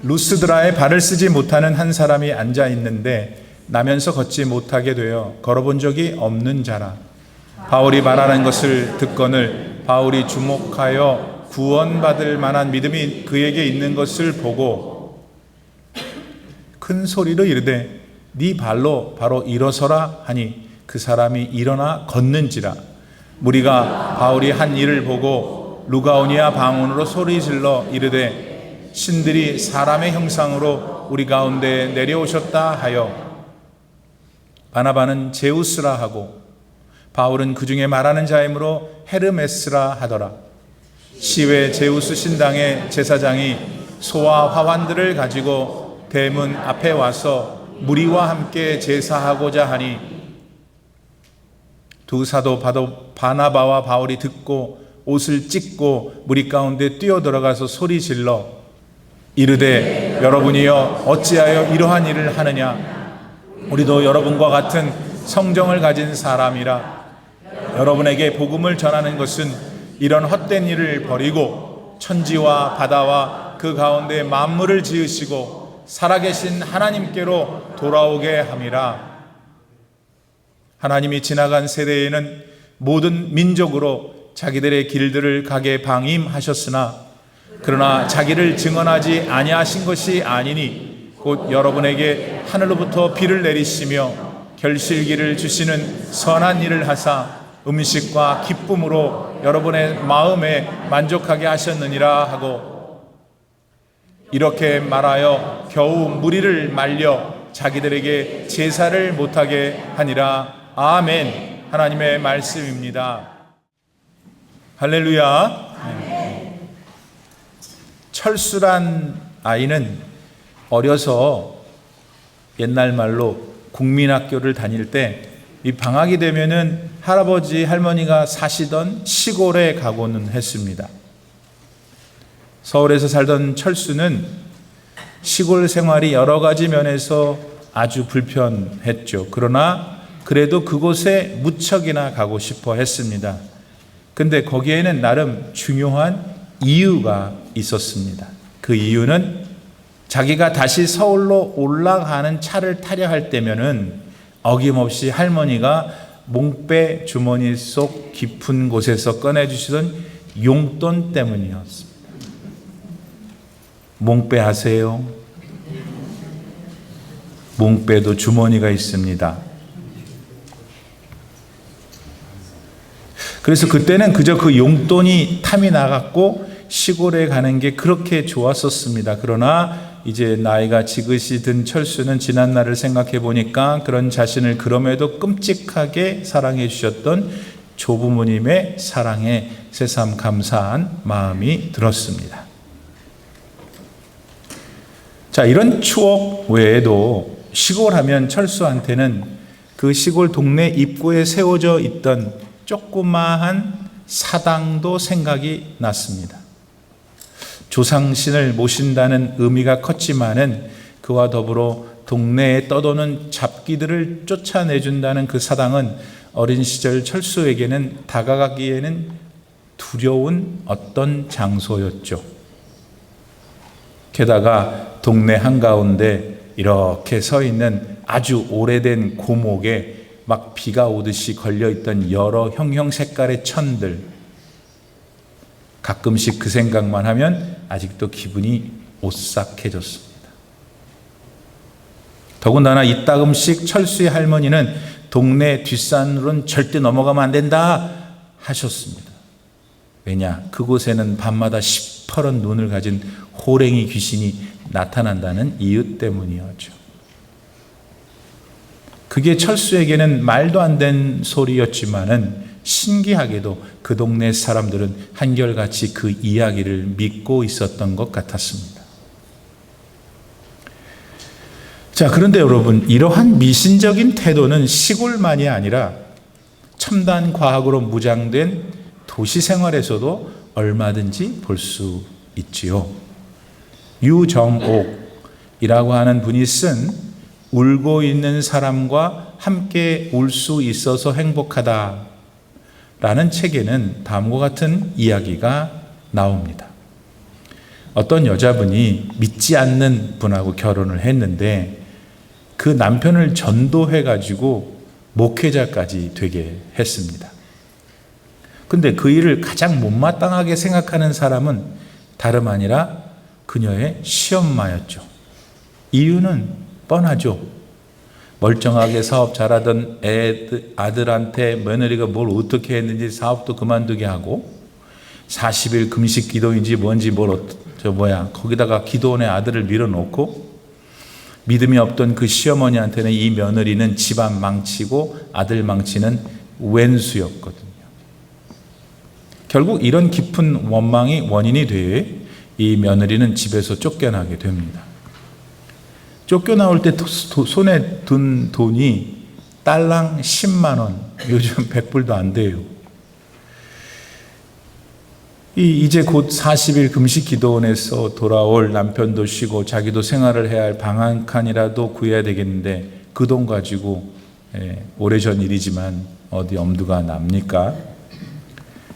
루스드라에 발을 쓰지 못하는 한 사람이 앉아 있는데 나면서 걷지 못하게 되어 걸어본 적이 없는 자라. 바울이 말하는 것을 듣거늘 바울이 주목하여 구원받을 만한 믿음이 그에게 있는 것을 보고 큰 소리로 이르되 네 발로 바로 일어서라 하니 그 사람이 일어나 걷는지라. 무리가 바울이 한 일을 보고 루가오니아 방언으로 소리질러 이르되 신들이 사람의 형상으로 우리 가운데 내려오셨다 하여 바나바는 제우스라 하고 바울은 그 중에 말하는 자이므로 헤르메스라 하더라. 시외 제우스 신당의 제사장이 소와 화환들을 가지고 대문 앞에 와서 무리와 함께 제사하고자 하니 두 사도 바나바와 바울이 듣고 옷을 찢고 무리 가운데 뛰어들어가서 소리질러 이르되 여러분이여 어찌하여 이러한 일을 하느냐. 우리도 여러분과 같은 성정을 가진 사람이라. 여러분에게 복음을 전하는 것은 이런 헛된 일을 버리고 천지와 바다와 그 가운데 만물을 지으시고 살아계신 하나님께로 돌아오게 함이라. 하나님이 지나간 세대에는 모든 민족으로 자기들의 길들을 가게 방임하셨으나 그러나 자기를 증언하지 아니하신 것이 아니니 곧 여러분에게 하늘로부터 비를 내리시며 결실기를 주시는 선한 일을 하사 음식과 기쁨으로 여러분의 마음에 만족하게 하셨느니라 하고 이렇게 말하여 겨우 무리를 말려 자기들에게 제사를 못하게 하니라. 아멘. 하나님의 말씀입니다. 할렐루야. 철수란 아이는 어려서 옛날 말로 국민학교를 다닐 때 이 방학이 되면은 할아버지 할머니가 사시던 시골에 가고는 했습니다. 서울에서 살던 철수는 시골 생활이 여러 가지 면에서 아주 불편했죠. 그러나 그래도 그곳에 무척이나 가고 싶어 했습니다. 근데 거기에는 나름 중요한 이유가 있었습니다. 그 이유는 자기가 다시 서울로 올라가는 차를 타려 할 때면은 어김없이 할머니가 몽빼 주머니 속 깊은 곳에서 꺼내주시던 용돈 때문이었습니다. 몽빼 아세요? 몽빼도 주머니가 있습니다. 그래서 그때는 그저 그 용돈이 탐이 나갔고 시골에 가는 게 그렇게 좋았었습니다. 그러나 이제 나이가 지긋이 든 철수는 지난 날을 생각해 보니까 그런 자신을 그럼에도 끔찍하게 사랑해 주셨던 조부모님의 사랑에 새삼 감사한 마음이 들었습니다. 자, 이런 추억 외에도 시골 하면 철수한테는 그 시골 동네 입구에 세워져 있던 조그마한 사당도 생각이 났습니다. 조상신을 모신다는 의미가 컸지만은 그와 더불어 동네에 떠도는 잡기들을 쫓아내준다는 그 사당은 어린 시절 철수에게는 다가가기에는 두려운 어떤 장소였죠. 게다가 동네 한가운데 이렇게 서 있는 아주 오래된 고목에 막 비가 오듯이 걸려있던 여러 형형 색깔의 천들, 가끔씩 그 생각만 하면 아직도 기분이 오싹해졌습니다. 더군다나 이따금씩 철수의 할머니는 동네 뒷산으로는 절대 넘어가면 안 된다 하셨습니다. 왜냐? 그곳에는 밤마다 시퍼런 눈을 가진 호랭이 귀신이 나타난다는 이유 때문이었죠. 그게 철수에게는 말도 안 된 소리였지만은 신기하게도 그 동네 사람들은 한결같이 그 이야기를 믿고 있었던 것 같았습니다. 자, 그런데 여러분, 이러한 미신적인 태도는 시골만이 아니라 첨단 과학으로 무장된 도시 생활에서도 얼마든지 볼 수 있지요. 유정옥이라고 하는 분이 쓴 울고 있는 사람과 함께 울 수 있어서 행복하다 라는 책에는 다음과 같은 이야기가 나옵니다. 어떤 여자분이 믿지 않는 분하고 결혼을 했는데 그 남편을 전도해가지고 목회자까지 되게 했습니다. 근데 그 일을 가장 못마땅하게 생각하는 사람은 다름 아니라 그녀의 시엄마였죠. 이유는 뻔하죠. 멀쩡하게 사업 잘하던 아들한테 며느리가 뭘 어떻게 했는지 사업도 그만두게 하고 40일 금식 기도인지 뭔지 거기다가 기도원에 아들을 밀어놓고 믿음이 없던 그 시어머니한테는 이 며느리는 집안 망치고 아들 망치는 왼수였거든요. 결국 이런 깊은 원망이 원인이 돼 이 며느리는 집에서 쫓겨나게 됩니다. 쫓겨나올 때 손에 든 돈이 딸랑 10만 원, 요즘 100불도 안 돼요. 이제 곧 40일 금식 기도원에서 돌아올 남편도 쉬고 자기도 생활을 해야 할 방 한 칸이라도 구해야 되겠는데 그 돈 가지고 오래전 일이지만 어디 엄두가 납니까?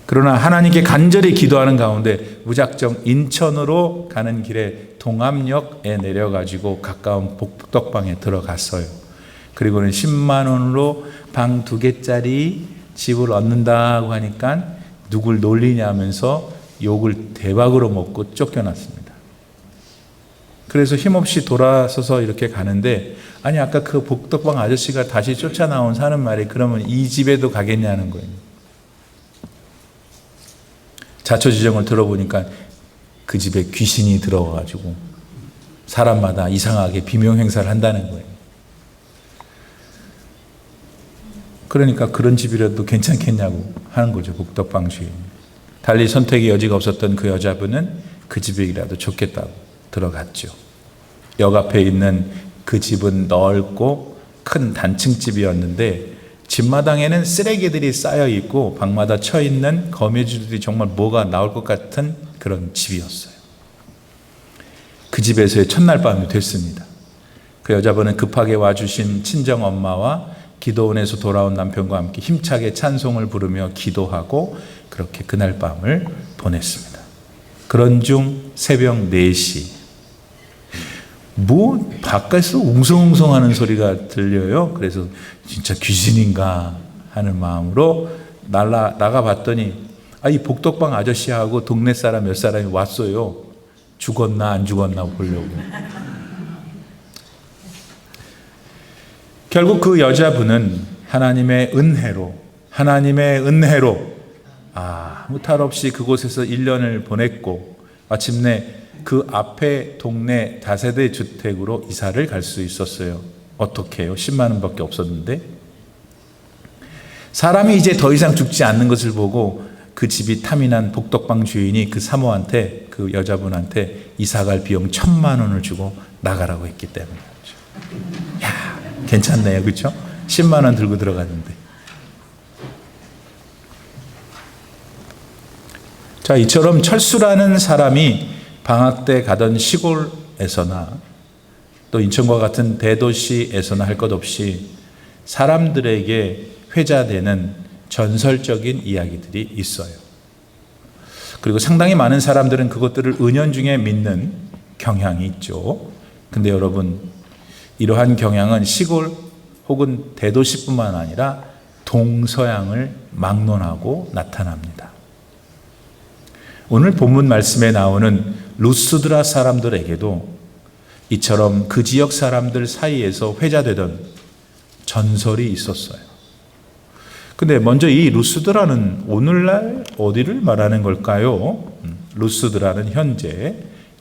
그러나 하나님께 간절히 기도하는 가운데 무작정 인천으로 가는 길에 동암역에 내려가지고 가까운 복덕방에 들어갔어요. 그리고는 10만 원으로 방 2개짜리 집을 얻는다고 하니까 누굴 놀리냐면서 욕을 대박으로 먹고 쫓겨났습니다. 그래서 힘없이 돌아서서 이렇게 가는데 아니 아까 그 복덕방 아저씨가 다시 쫓아나온 사는 말이 그러면 이 집에도 가겠냐는 거예요. 자초지종을 들어보니까 그 집에 귀신이 들어가지고 사람마다 이상하게 비명행사를 한다는 거예요. 그러니까 그런 집이라도 괜찮겠냐고 하는 거죠. 복덕방 주인. 달리 선택의 여지가 없었던 그 여자분은 그 집이라도 좋겠다고 들어갔죠. 역 앞에 있는 그 집은 넓고 큰 단층집이었는데 집마당에는 쓰레기들이 쌓여 있고 방마다 쳐 있는 거미줄들이 정말 뭐가 나올 것 같은 그런 집이었어요. 그 집에서의 첫날 밤이 됐습니다. 그 여자분은 급하게 와주신 친정 엄마와 기도원에서 돌아온 남편과 함께 힘차게 찬송을 부르며 기도하고 그렇게 그날 밤을 보냈습니다. 그런 중 새벽 4시 바깥에서 웅성웅성 하는 소리가 들려요. 그래서 진짜 귀신인가 하는 마음으로 나가 봤더니 이 복덕방 아저씨하고 동네 사람 몇 사람이 왔어요. 죽었나 안 죽었나 보려고. 결국 그 여자분은 하나님의 은혜로 아무 탈 없이 그곳에서 1년을 보냈고 마침내 그 앞에 동네 다세대 주택으로 이사를 갈 수 있었어요. 어떻게 해요? 10만 원밖에 없었는데. 사람이 이제 더 이상 죽지 않는 것을 보고 그 집이 탐이 난 복덕방 주인이 그 사모한테, 그 여자분한테 이사갈 비용 1,000만 원을 주고 나가라고 했기 때문이었죠. 야, 괜찮네요. 그렇죠? 10만 원 들고 들어갔는데. 자, 이처럼 철수라는 사람이 방학 때 가던 시골에서나 또 인천과 같은 대도시에서나 할 것 없이 사람들에게 회자되는 전설적인 이야기들이 있어요. 그리고 상당히 많은 사람들은 그것들을 은연중에 믿는 경향이 있죠. 근데 여러분, 이러한 경향은 시골 혹은 대도시뿐만 아니라 동서양을 막론하고 나타납니다. 오늘 본문 말씀에 나오는 루스드라 사람들에게도 이처럼 그 지역 사람들 사이에서 회자되던 전설이 있었어요. 근데 먼저 이 루스드라는 오늘날 어디를 말하는 걸까요? 루스드라는 현재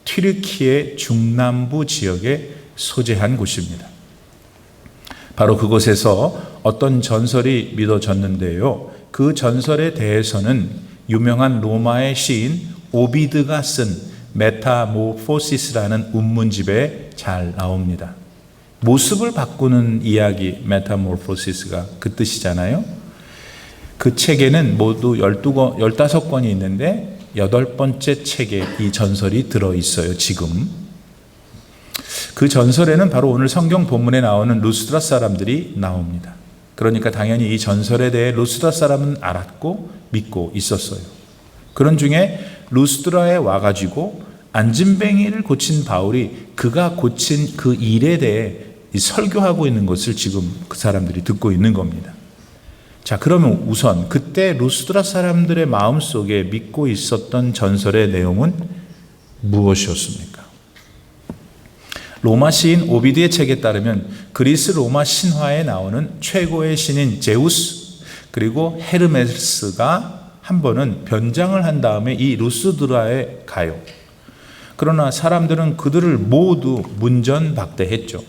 튀르키예 중남부 지역에 소재한 곳입니다. 바로 그곳에서 어떤 전설이 믿어졌는데요. 그 전설에 대해서는 유명한 로마의 시인 오비드가 쓴 메타모포시스라는 운문집에 잘 나옵니다. 모습을 바꾸는 이야기, 메타모포시스가 그 뜻이잖아요. 그 책에는 모두 15권이 있는데 8번째 책에 이 전설이 들어있어요. 지금 그 전설에는 바로 오늘 성경 본문에 나오는 루스드라 사람들이 나옵니다. 그러니까 당연히 이 전설에 대해 루스드라 사람은 알았고 믿고 있었어요. 그런 중에 루스드라에 와가지고 안진뱅이를 고친 바울이 그가 고친 그 일에 대해 설교하고 있는 것을 지금 그 사람들이 듣고 있는 겁니다. 자, 그러면 우선 그때 루스드라 사람들의 마음속에 믿고 있었던 전설의 내용은 무엇이었습니까? 로마 시인 오비디의 책에 따르면 그리스 로마 신화에 나오는 최고의 신인 제우스 그리고 헤르메스가 한 번은 변장을 한 다음에 이 루스드라에 가요. 그러나 사람들은 그들을 모두 문전박대했죠.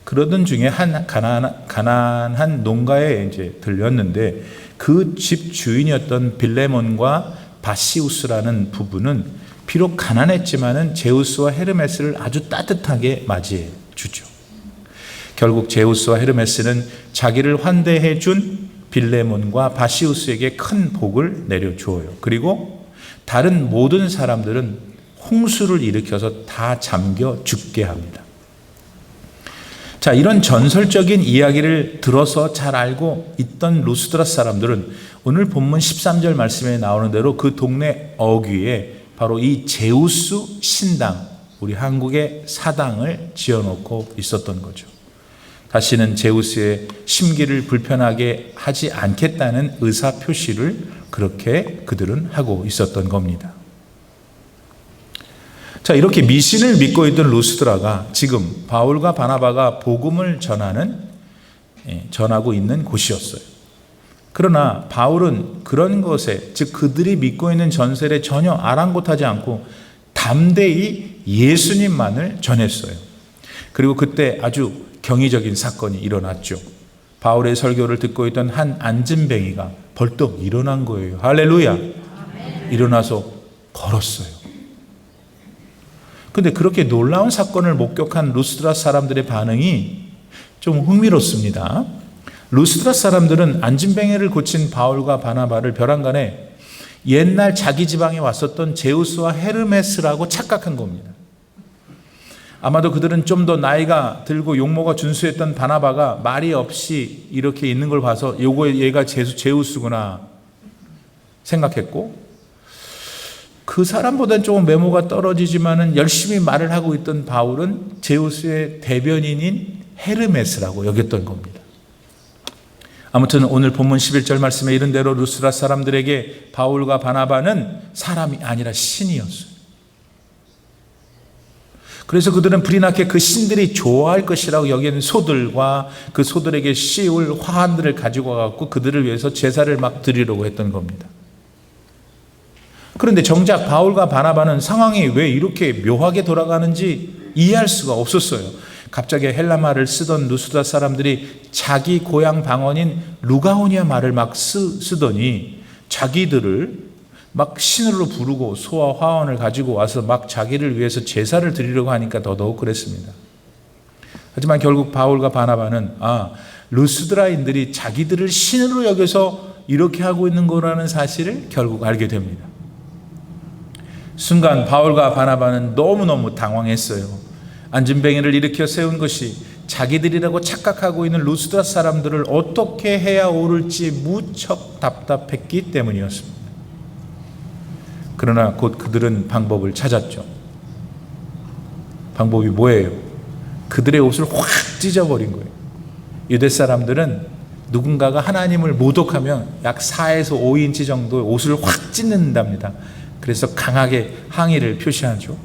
그러던 중에 한 가난한 농가에 이제 들렸는데 그 집 주인이었던 빌레몬과 바시우스라는 부부는 비록 가난했지만은 제우스와 헤르메스를 아주 따뜻하게 맞이해 주죠. 결국 제우스와 헤르메스는 자기를 환대해 준 빌레몬과 바시우스에게 큰 복을 내려주어요. 그리고 다른 모든 사람들은 홍수를 일으켜서 다 잠겨 죽게 합니다. 자, 이런 전설적인 이야기를 들어서 잘 알고 있던 루스드라 사람들은 오늘 본문 13절 말씀에 나오는 대로 그 동네 어귀에 바로 이 제우스 신당, 우리 한국의 사당을 지어놓고 있었던 거죠. 다시는 제우스의 심기를 불편하게 하지 않겠다는 의사 표시를 그렇게 그들은 하고 있었던 겁니다. 자, 이렇게 미신을 믿고 있던 루스드라가 지금 바울과 바나바가 복음을 전하고 있는 곳이었어요. 그러나 바울은 그런 것에, 즉 그들이 믿고 있는 전설에 전혀 아랑곳하지 않고 담대히 예수님만을 전했어요. 그리고 그때 아주 경이적인 사건이 일어났죠. 바울의 설교를 듣고 있던 한 안진뱅이가 벌떡 일어난 거예요. 할렐루야. 일어나서 걸었어요. 근데 그렇게 놀라운 사건을 목격한 루스드라 사람들의 반응이 좀 흥미롭습니다. 루스드라 사람들은 안진뱅이를 고친 바울과 바나바를 벼랑간에 옛날 자기 지방에 왔었던 제우스와 헤르메스라고 착각한 겁니다. 아마도 그들은 좀 더 나이가 들고 용모가 준수했던 바나바가 말이 없이 이렇게 있는 걸 봐서 얘가 제우스구나 생각했고, 그 사람보다는 조금 메모가 떨어지지만은 열심히 말을 하고 있던 바울은 제우스의 대변인인 헤르메스라고 여겼던 겁니다. 아무튼 오늘 본문 11절 말씀에 이른 대로 루스드라 사람들에게 바울과 바나바는 사람이 아니라 신이었어요. 그래서 그들은 불이 나게 그 신들이 좋아할 것이라고 여기는 소들과 그 소들에게 씌울 화환들을 가지고 와서 그들을 위해서 제사를 막 드리려고 했던 겁니다. 그런데 정작 바울과 바나바는 상황이 왜 이렇게 묘하게 돌아가는지 이해할 수가 없었어요. 갑자기 헬라 말을 쓰던 루스드라 사람들이 자기 고향 방언인 루가오니아 말을 막 쓰더니 자기들을 막 신으로 부르고 소와 화원을 가지고 와서 막 자기를 위해서 제사를 드리려고 하니까 더더욱 그랬습니다. 하지만 결국 바울과 바나바는 루스드라인들이 자기들을 신으로 여겨서 이렇게 하고 있는 거라는 사실을 결국 알게 됩니다. 순간 바울과 바나바는 너무너무 당황했어요. 안진뱅이를 일으켜 세운 것이 자기들이라고 착각하고 있는 루스드라 사람들을 어떻게 해야 옳을지 무척 답답했기 때문이었습니다. 그러나 곧 그들은 방법을 찾았죠. 방법이 뭐예요? 그들의 옷을 확 찢어버린 거예요. 유대 사람들은 누군가가 하나님을 모독하면 약 4에서 5인치 정도의 옷을 확 찢는답니다. 그래서 강하게 항의를 표시하죠.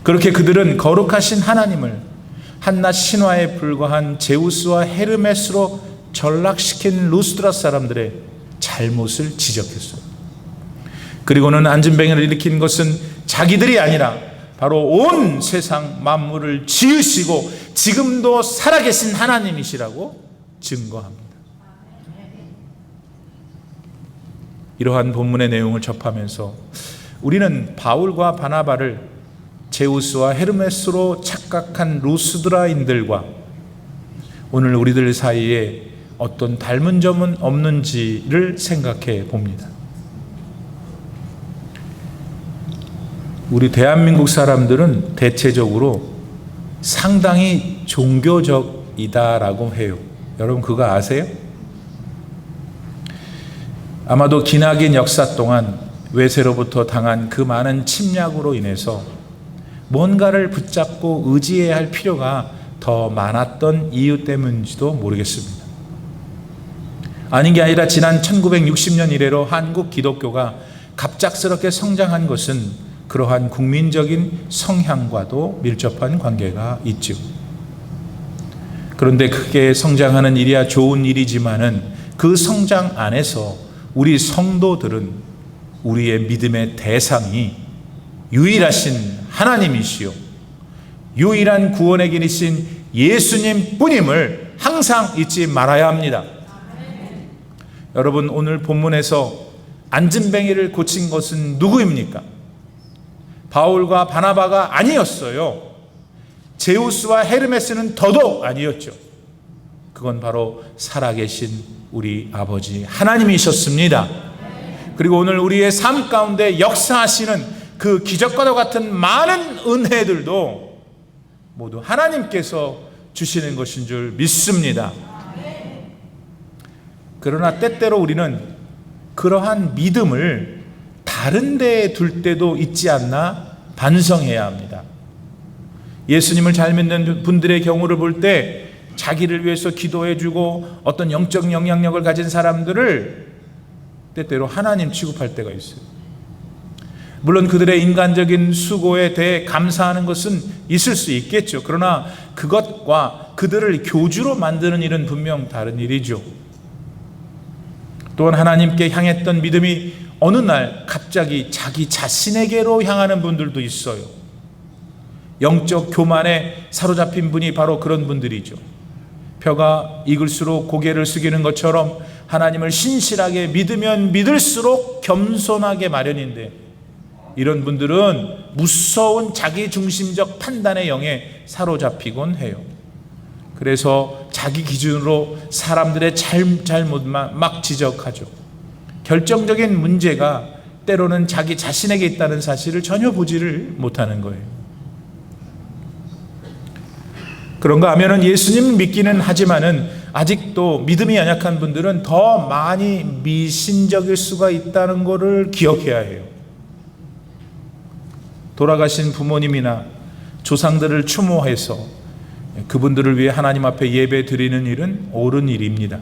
그렇게 그들은 거룩하신 하나님을 한낱 신화에 불과한 제우스와 헤르메스로 전락시킨 루스드라 사람들의 잘못을 지적했어요. 그리고는 안진뱅이를 일으킨 것은 자기들이 아니라 바로 온 세상 만물을 지으시고 지금도 살아계신 하나님이시라고 증거합니다. 이러한 본문의 내용을 접하면서 우리는 바울과 바나바를 제우스와 헤르메스로 착각한 루스드라인들과 오늘 우리들 사이에 어떤 닮은 점은 없는지를 생각해 봅니다. 우리 대한민국 사람들은 대체적으로 상당히 종교적이다라고 해요. 여러분 그거 아세요? 아마도 기나긴 역사 동안 외세로부터 당한 그 많은 침략으로 인해서 뭔가를 붙잡고 의지해야 할 필요가 더 많았던 이유 때문인지도 모르겠습니다. 아닌 게 아니라 지난 1960년 이래로 한국 기독교가 갑작스럽게 성장한 것은 그러한 국민적인 성향과도 밀접한 관계가 있죠. 그런데 크게 성장하는 일이야 좋은 일이지만은 그 성장 안에서 우리 성도들은 우리의 믿음의 대상이 유일하신 하나님이시요 유일한 구원의 길이신 예수님 뿐임을 항상 잊지 말아야 합니다. 여러분, 오늘 본문에서 안진뱅이를 고친 것은 누구입니까? 바울과 바나바가 아니었어요. 제우스와 헤르메스는 더더욱 아니었죠. 그건 바로 살아계신 우리 아버지 하나님이셨습니다. 그리고 오늘 우리의 삶 가운데 역사하시는 그 기적과도 같은 많은 은혜들도 모두 하나님께서 주시는 것인 줄 믿습니다. 그러나 때때로 우리는 그러한 믿음을 다른 데에 둘 때도 있지 않나 반성해야 합니다. 예수님을 잘 믿는 분들의 경우를 볼 때 자기를 위해서 기도해주고 어떤 영적 영향력을 가진 사람들을 때때로 하나님 취급할 때가 있어요. 물론 그들의 인간적인 수고에 대해 감사하는 것은 있을 수 있겠죠. 그러나 그것과 그들을 교주로 만드는 일은 분명 다른 일이죠. 또한 하나님께 향했던 믿음이 어느 날 갑자기 자기 자신에게로 향하는 분들도 있어요. 영적 교만에 사로잡힌 분이 바로 그런 분들이죠. 벼가 익을수록 고개를 숙이는 것처럼 하나님을 신실하게 믿으면 믿을수록 겸손하게 마련인데, 이런 분들은 무서운 자기중심적 판단의 영에 사로잡히곤 해요. 그래서 자기 기준으로 사람들의 잘못만 막 지적하죠. 결정적인 문제가 때로는 자기 자신에게 있다는 사실을 전혀 보지를 못하는 거예요. 그런가 하면은 예수님 믿기는 하지만은 아직도 믿음이 연약한 분들은 더 많이 미신적일 수가 있다는 것을 기억해야 해요. 돌아가신 부모님이나 조상들을 추모해서 그분들을 위해 하나님 앞에 예배 드리는 일은 옳은 일입니다.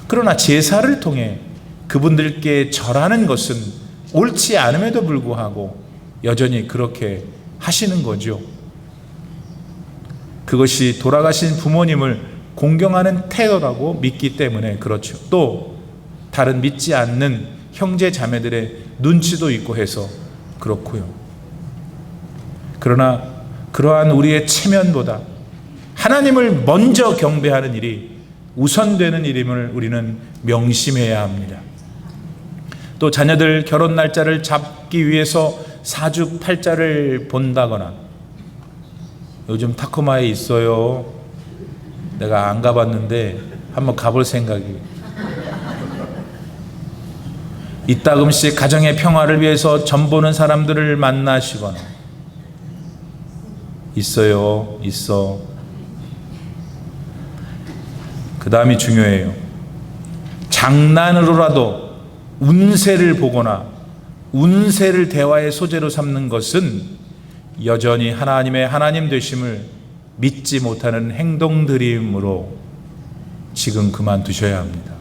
그러나 제사를 통해 그분들께 절하는 것은 옳지 않음에도 불구하고 여전히 그렇게 하시는 거죠. 그것이 돌아가신 부모님을 공경하는 태도라고 믿기 때문에 그렇죠. 또 다른 믿지 않는 형제 자매들의 눈치도 있고 해서 그렇고요. 그러나 그러한 우리의 체면보다 하나님을 먼저 경배하는 일이 우선되는 일임을 우리는 명심해야 합니다. 또 자녀들 결혼 날짜를 잡기 위해서 사주팔자를 본다거나, 요즘 타코마에 있어요. 내가 안 가봤는데 한번 가볼 생각이. 이따금씩 가정의 평화를 위해서 점 보는 사람들을 만나시거나, 있어. 그 다음이 중요해요. 장난으로라도 운세를 보거나 운세를 대화의 소재로 삼는 것은 여전히 하나님의 하나님 되심을 믿지 못하는 행동들이므로 지금 그만두셔야 합니다.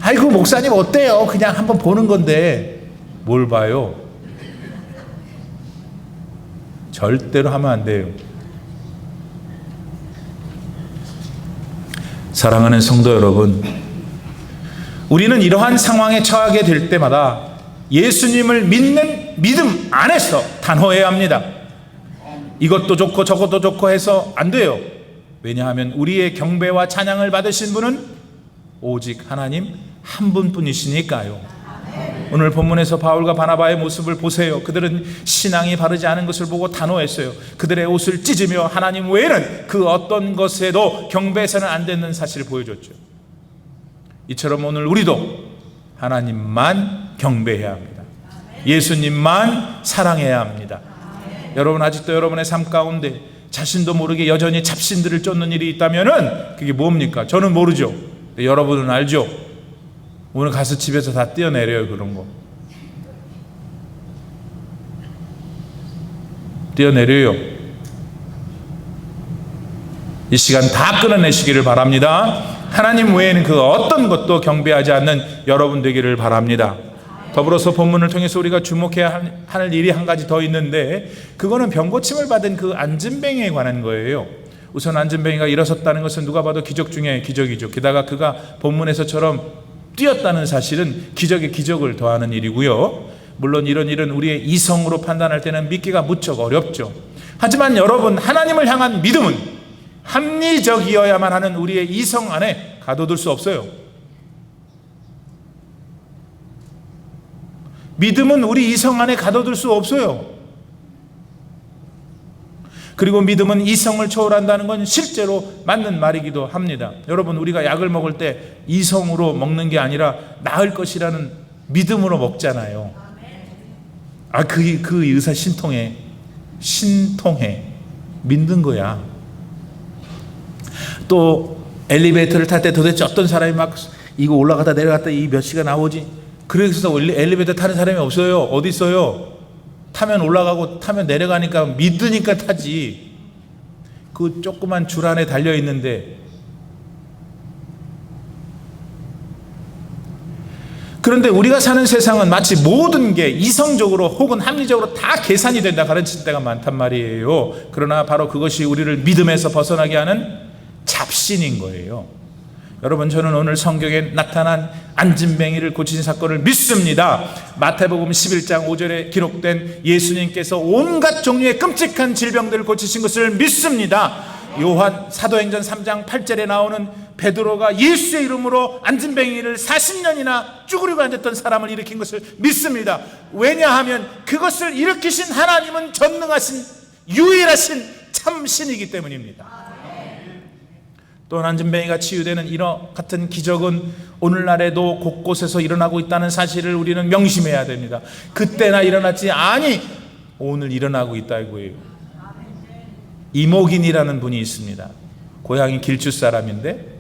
아이고 목사님 어때요? 그냥 한번 보는 건데. 뭘 봐요? 절대로 하면 안 돼요. 사랑하는 성도 여러분, 우리는 이러한 상황에 처하게 될 때마다 예수님을 믿는 믿음 안에서 단호해야 합니다. 이것도 좋고 저것도 좋고 해서 안 돼요. 왜냐하면 우리의 경배와 찬양을 받으신 분은 오직 하나님 한 분뿐이시니까요. 오늘 본문에서 바울과 바나바의 모습을 보세요. 그들은 신앙이 바르지 않은 것을 보고 단호했어요. 그들의 옷을 찢으며 하나님 외에는 그 어떤 것에도 경배해서는 안 되는 사실을 보여줬죠. 이처럼 오늘 우리도 하나님만 경배해야 합니다. 예수님만 사랑해야 합니다. 여러분, 아직도 여러분의 삶 가운데 자신도 모르게 여전히 잡신들을 쫓는 일이 있다면은 그게 뭡니까? 저는 모르죠. 여러분은 알죠. 오늘 가서 집에서 다 떼어내려요, 그런 거. 뛰어내려요. 이 시간 다 끊어내시기를 바랍니다. 하나님 외에는 그 어떤 것도 경배하지 않는 여러분 되기를 바랍니다. 더불어서 본문을 통해서 우리가 주목해야 할 일이 한 가지 더 있는데, 그거는 병고침을 받은 그 안진뱅이에 관한 거예요. 우선 안진뱅이가 일어섰다는 것은 누가 봐도 기적 중에 기적이죠. 게다가 그가 본문에서처럼 뛰었다는 사실은 기적에 기적을 더하는 일이고요. 물론 이런 일은 우리의 이성으로 판단할 때는 믿기가 무척 어렵죠. 하지만 여러분, 하나님을 향한 믿음은 합리적이어야만 하는 우리의 이성 안에 가둬둘 수 없어요. 믿음은 우리 이성 안에 가둬둘 수 없어요. 그리고 믿음은 이성을 초월한다는 건 실제로 맞는 말이기도 합니다. 여러분, 우리가 약을 먹을 때 이성으로 먹는 게 아니라 나을 것이라는 믿음으로 먹잖아요. 그 의사 신통해 믿는 거야. 또 엘리베이터를 탈 때 도대체 어떤 사람이 막 이거 올라갔다 내려갔다 이 몇 시간 나오지? 그래서 엘리베이터 타는 사람이 없어요. 어디 있어요? 타면 올라가고 타면 내려가니까 믿으니까 타지. 그 조그만 줄 안에 달려 있는데. 그런데 우리가 사는 세상은 마치 모든 게 이성적으로 혹은 합리적으로 다 계산이 된다 가르칠 때가 많단 말이에요. 그러나 바로 그것이 우리를 믿음에서 벗어나게 하는 잡신인 거예요. 여러분, 저는 오늘 성경에 나타난 안진뱅이를 고치신 사건을 믿습니다. 마태복음 11장 5절에 기록된 예수님께서 온갖 종류의 끔찍한 질병들을 고치신 것을 믿습니다. 요한 사도행전 3장 8절에 나오는 베드로가 예수의 이름으로 안진뱅이를 40년이나 쭈그리고 앉았던 사람을 일으킨 것을 믿습니다. 왜냐하면 그것을 일으키신 하나님은 전능하신 유일하신 참신이기 때문입니다. 또 안진뱅이가 치유되는 이런 같은 기적은 오늘날에도 곳곳에서 일어나고 있다는 사실을 우리는 명심해야 됩니다. 그때나 일어났지 아니 오늘 일어나고 있다 이거예요. 이목인이라는 분이 있습니다. 고향이 길주 사람인데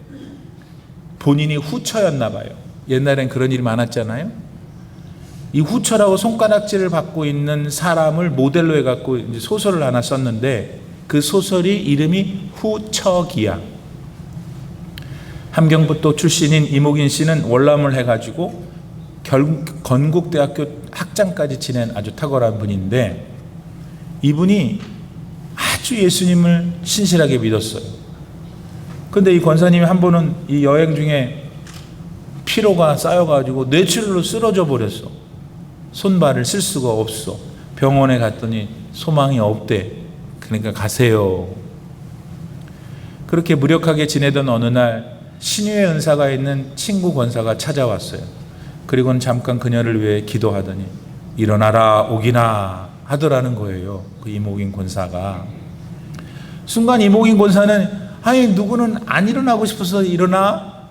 본인이 후처였나 봐요. 옛날엔 그런 일이 많았잖아요. 이 후처라고 손가락질을 받고 있는 사람을 모델로 해갖고 이제 소설을 하나 썼는데 그 소설이 이름이 후처기야. 함경북도 출신인 이목인 씨는 월남을 해가지고 건국대학교 학장까지 지낸 아주 탁월한 분인데, 이분이 아주 예수님을 신실하게 믿었어요. 그런데 이 권사님이 한 번은 이 여행 중에 피로가 쌓여가지고 뇌출혈로 쓰러져 버렸어. 손발을 쓸 수가 없어. 병원에 갔더니 소망이 없대. 그러니까 가세요. 그렇게 무력하게 지내던 어느 날 신유의 은사가 있는 친구 권사가 찾아왔어요. 그리고는 잠깐 그녀를 위해 기도하더니 일어나라 오기나 하더라는 거예요. 그 이목인 권사가. 순간 이목인 권사는 아니 누구는 안 일어나고 싶어서 일어나?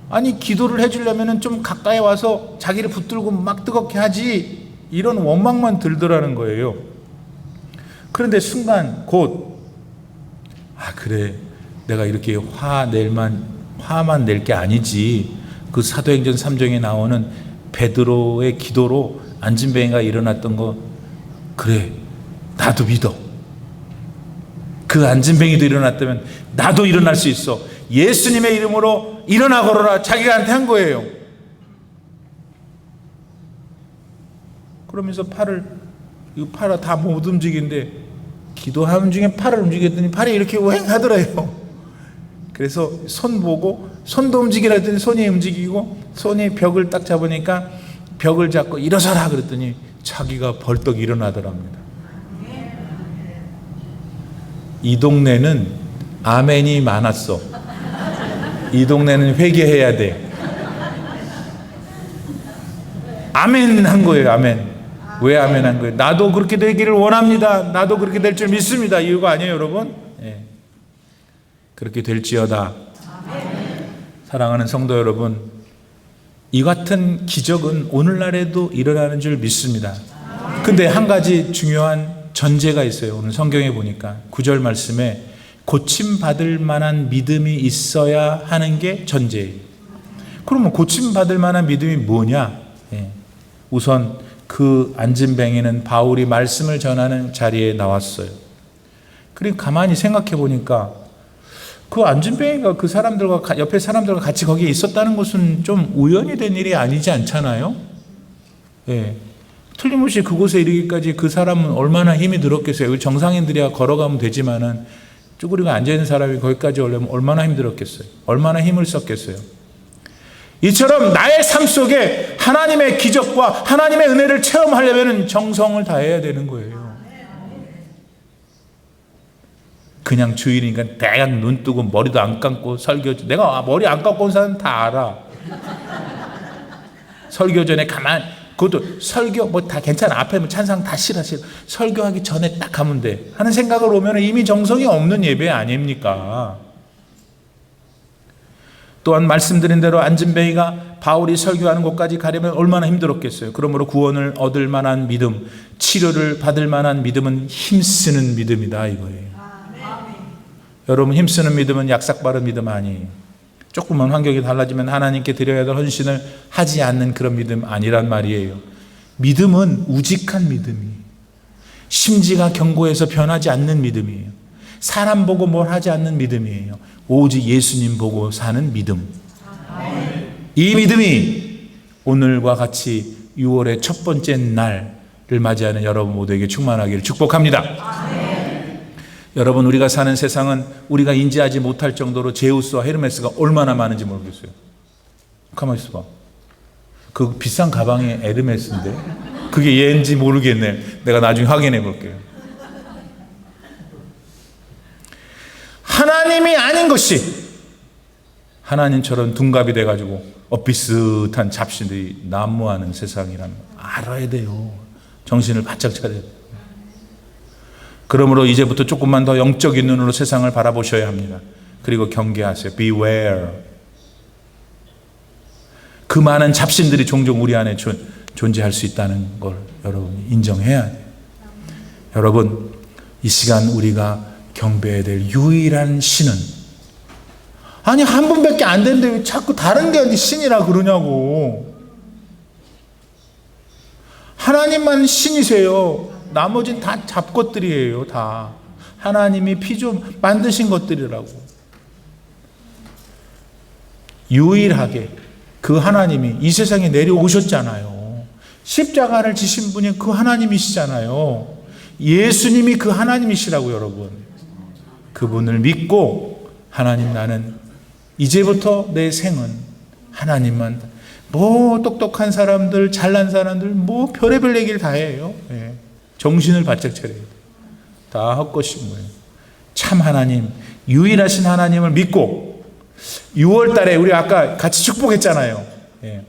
아니 기도를 해주려면 좀 가까이 와서 자기를 붙들고 막 뜨겁게 하지, 이런 원망만 들더라는 거예요. 그런데 순간 곧 그래 내가 이렇게 화만 낼 게 아니지. 그 사도행전 3장에 나오는 베드로의 기도로 안진뱅이가 일어났던 거 그래 나도 믿어. 그 안진뱅이도 일어났다면 나도 일어날 수 있어. 예수님의 이름으로 일어나 걸어라 자기가 한 거예요. 그러면서 팔을 다 못 움직이는데 기도하는 중에 팔을 움직였더니 팔이 이렇게 왱 하더래요. 그래서 손 보고 손도 움직이라 했더니 손이 움직이고, 손이 벽을 딱 잡으니까 벽을 잡고 일어서라 그랬더니 자기가 벌떡 일어나더랍니다. 이 동네는 아멘이 많았어. 이 동네는 회개해야 돼. 아멘 한 거예요. 아멘. 왜 아멘 한 거예요? 나도 그렇게 되기를 원합니다. 나도 그렇게 될 줄 믿습니다. 이유가 아니에요, 여러분. 그렇게 될지어다. 사랑하는 성도 여러분, 이 같은 기적은 오늘날에도 일어나는 줄 믿습니다. 근데 한 가지 중요한 전제가 있어요. 오늘 성경에 보니까 9절 말씀에 고침받을 만한 믿음이 있어야 하는 게 전제예요. 그러면 고침받을 만한 믿음이 뭐냐? 우선 그 안진뱅이는 바울이 말씀을 전하는 자리에 나왔어요. 그리고 가만히 생각해 보니까 그 안진뱅이가 그 사람들과 옆에 사람들과 같이 거기에 있었다는 것은 좀 우연이 된 일이 아니지 않잖아요. 예. 틀림없이 그곳에 이르기까지 그 사람은 얼마나 힘이 들었겠어요. 정상인들이야 걸어가면 되지만은 쭈그리고 앉아있는 사람이 거기까지 오려면 얼마나 힘들었겠어요. 얼마나 힘을 썼겠어요. 이처럼 나의 삶 속에 하나님의 기적과 하나님의 은혜를 체험하려면 정성을 다해야 되는 거예요. 그냥 주일이니까 대강 눈 뜨고 머리도 안 감고 설교, 내가 머리 안 감고 온 사람 다 알아. 설교 전에 그것도 설교 뭐 다 괜찮아. 앞에 뭐 찬상 다 싫어. 설교하기 전에 딱 가면 돼 하는 생각을 오면 이미 정성이 없는 예배 아닙니까? 또한 말씀드린 대로 안진뱅이가 바울이 설교하는 곳까지 가려면 얼마나 힘들었겠어요. 그러므로 구원을 얻을 만한 믿음, 치료를 받을 만한 믿음은 힘쓰는 믿음이다 이거예요. 여러분, 힘쓰는 믿음은 약삭바른 믿음 아니에요. 조금만 환경이 달라지면 하나님께 드려야 될 헌신을 하지 않는 그런 믿음 아니란 말이에요. 믿음은 우직한 믿음이에요. 심지가 견고해서 변하지 않는 믿음이에요. 사람 보고 뭘 하지 않는 믿음이에요. 오직 예수님 보고 사는 믿음. 이 믿음이 오늘과 같이 6월의 첫 번째 날을 맞이하는 여러분 모두에게 충만하기를 축복합니다. 여러분, 우리가 사는 세상은 우리가 인지하지 못할 정도로 제우스와 헤르메스가 얼마나 많은지 모르겠어요. 가만히 있어봐. 그 비싼 가방이 에르메스인데 그게 얘인지 모르겠네. 내가 나중에 확인해 볼게요. 하나님이 아닌 것이 하나님처럼 둔갑이 돼가지고 엇비슷한 잡신들이 난무하는 세상이라는 걸 알아야 돼요. 정신을 바짝 차려야 돼요. 그러므로 이제부터 조금만 더 영적인 눈으로 세상을 바라보셔야 합니다. 그리고 경계하세요. Beware. 그 많은 잡신들이 종종 우리 안에 존재할 수 있다는 걸 여러분이 인정해야 돼요. 여러분, 이 시간 우리가 경배해야 될 유일한 신은, 아니 한 분밖에 안 되는데 왜 자꾸 다른 게 신이라 그러냐고. 하나님만 신이세요. 나머지는 다 잡것들이에요. 다 하나님이 피조 만드신 것들이라고. 유일하게 그 하나님이 이 세상에 내려오셨잖아요. 십자가를 지신 분이 그 하나님이시잖아요. 예수님이 그 하나님이시라고. 여러분, 그분을 믿고 하나님, 나는 이제부터 내 생은 하나님만, 뭐 똑똑한 사람들, 잘난 사람들, 뭐 별의별 얘기를 다 해요. 예. 정신을 바짝 차려야 돼요. 다 헛것인 거예요. 참 하나님, 유일하신 하나님을 믿고 6월 달에 우리 아까 같이 축복했잖아요. 예.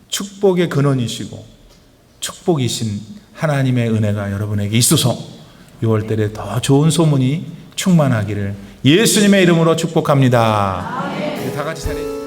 축복의 근원이시고 축복이신 하나님의 은혜가 여러분에게 있어서 6월 달에 더 좋은 소문이 충만하기를 예수님의 이름으로 축복합니다. 다 같이 차례.